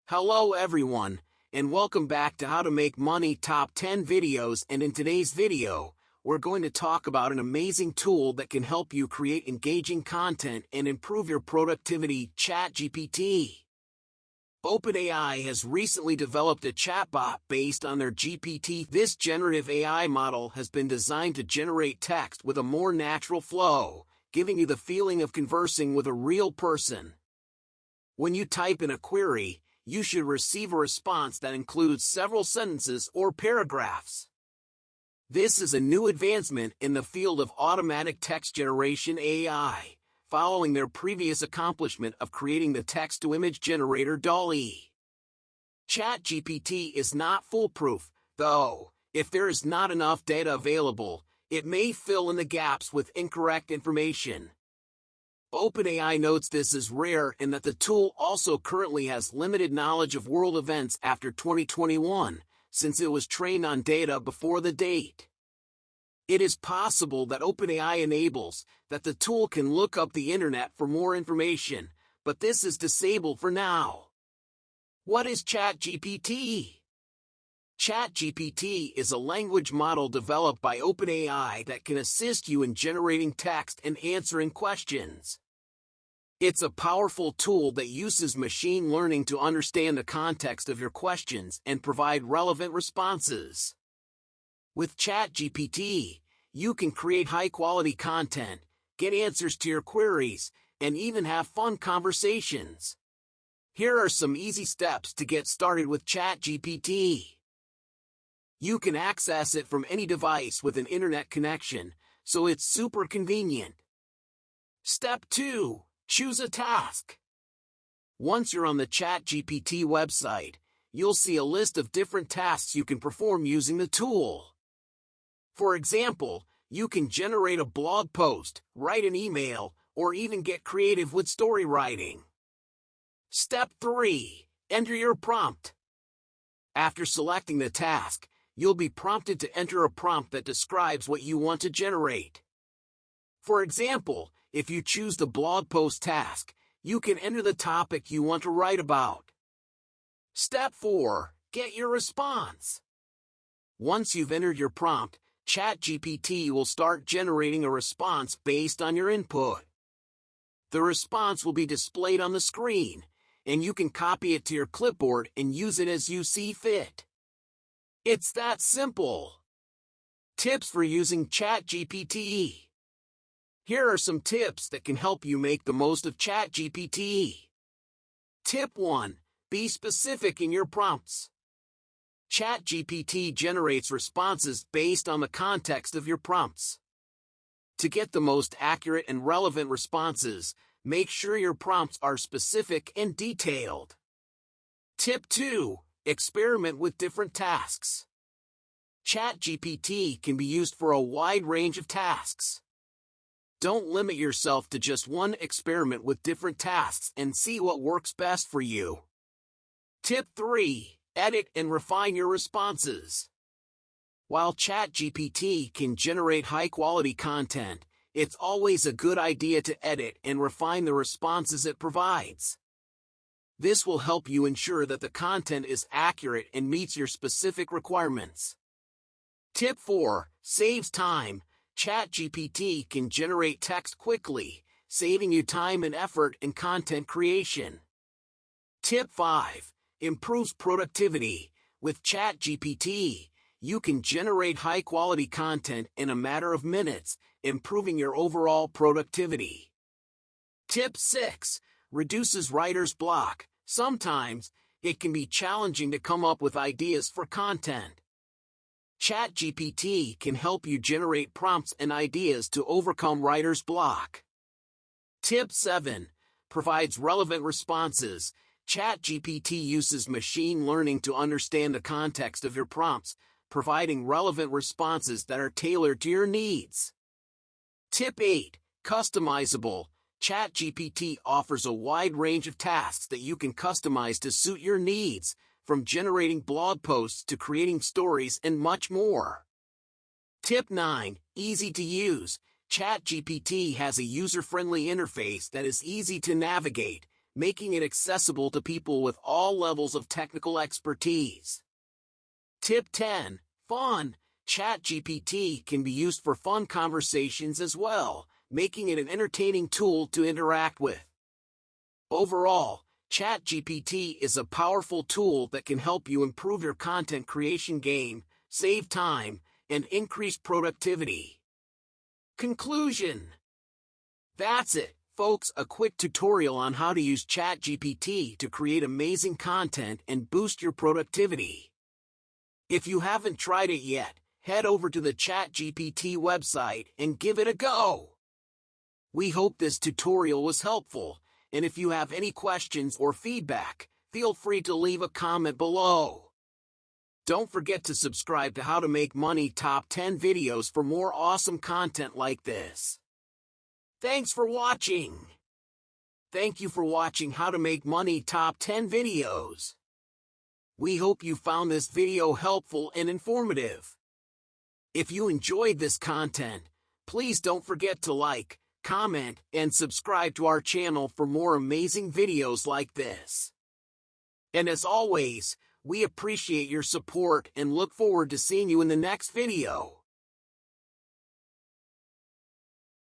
Hello everyone, and welcome back to How to Make Money Top 10 videos. And in today's video, we're going to talk about an amazing tool that can help you create engaging content and improve your productivity, Chat GPT. OpenAI has recently developed a chatbot based on their GPT. This generative AI model has been designed to generate text with a more natural flow, giving you the feeling of conversing with a real person. When you type in a query, you should receive a response that includes several sentences or paragraphs. This is a new advancement in the field of automatic text generation AI, following their previous accomplishment of creating the text-to-image generator DALL-E. ChatGPT is not foolproof, though. If there is not enough data available, it may fill in the gaps with incorrect information. OpenAI notes this is rare and that the tool also currently has limited knowledge of world events after 2021, since it was trained on data before the date. It is possible that OpenAI enables that the tool can look up the internet for more information, but this is disabled for now. What is ChatGPT? ChatGPT is a language model developed by OpenAI that can assist you in generating text and answering questions. It's a powerful tool that uses machine learning to understand the context of your questions and provide relevant responses. With ChatGPT, you can create high-quality content, get answers to your queries, and even have fun conversations. Here are some easy steps to get started with ChatGPT. You can access it from any device with an internet connection, so it's super convenient. Step 2. Choose a task. Once you're on the ChatGPT website, you'll see a list of different tasks you can perform using the tool. For example, you can generate a blog post, write an email, or even get creative with story writing. Step 3. Enter your prompt. After selecting the task, you'll be prompted to enter a prompt that describes what you want to generate. For example, if you choose the blog post task, you can enter the topic you want to write about. Step 4. Get your response. Once you've entered your prompt, ChatGPT will start generating a response based on your input. The response will be displayed on the screen, and you can copy it to your clipboard and use it as you see fit. It's that simple. Tips for using ChatGPT. Here are some tips that can help you make the most of ChatGPT. Tip 1. Be specific in your prompts. ChatGPT generates responses based on the context of your prompts. To get the most accurate and relevant responses, make sure your prompts are specific and detailed. Tip 2. Experiment with different tasks. ChatGPT can be used for a wide range of tasks. Don't limit yourself to just one. Experiment with different tasks and see what works best for you. Tip 3. Edit and refine your responses. While ChatGPT can generate high-quality content, it's always a good idea to edit and refine the responses it provides. This will help you ensure that the content is accurate and meets your specific requirements. Tip 4. Saves time. ChatGPT can generate text quickly, saving you time and effort in content creation. Tip 5. Improves productivity. With ChatGPT, you can generate high-quality content in a matter of minutes, improving your overall productivity. Tip 6. Reduces writer's block. Sometimes, it can be challenging to come up with ideas for content. ChatGPT can help you generate prompts and ideas to overcome writer's block. Tip 7. Provides relevant responses. ChatGPT uses machine learning to understand the context of your prompts, providing relevant responses that are tailored to your needs. Tip 8. Customizable. ChatGPT offers a wide range of tasks that you can customize to suit your needs, from generating blog posts to creating stories and much more. Tip 9. Easy to use. ChatGPT has a user-friendly interface that is easy to navigate, making it accessible to people with all levels of technical expertise. Tip 10. Fun. Chat GPT can be used for fun conversations as well, making it an entertaining tool to interact with. Overall, Chat GPT is a powerful tool that can help you improve your content creation game, save time, and increase productivity. Conclusion. That's it, folks, a quick tutorial on how to use Chat GPT to create amazing content and boost your productivity. If you haven't tried it yet, head over to the Chat GPT website and give it a go. We hope this tutorial was helpful, and if you have any questions or feedback, feel free to leave a comment below. Don't forget to subscribe to How to Make Money Top 10 videos for more awesome content like this. Thanks for watching. Thank you for watching How to Make Money Top 10 videos. We hope you found this video helpful and informative. If you enjoyed this content, please don't forget to like, comment, and subscribe to our channel for more amazing videos like this. And as always, we appreciate your support and look forward to seeing you in the next video.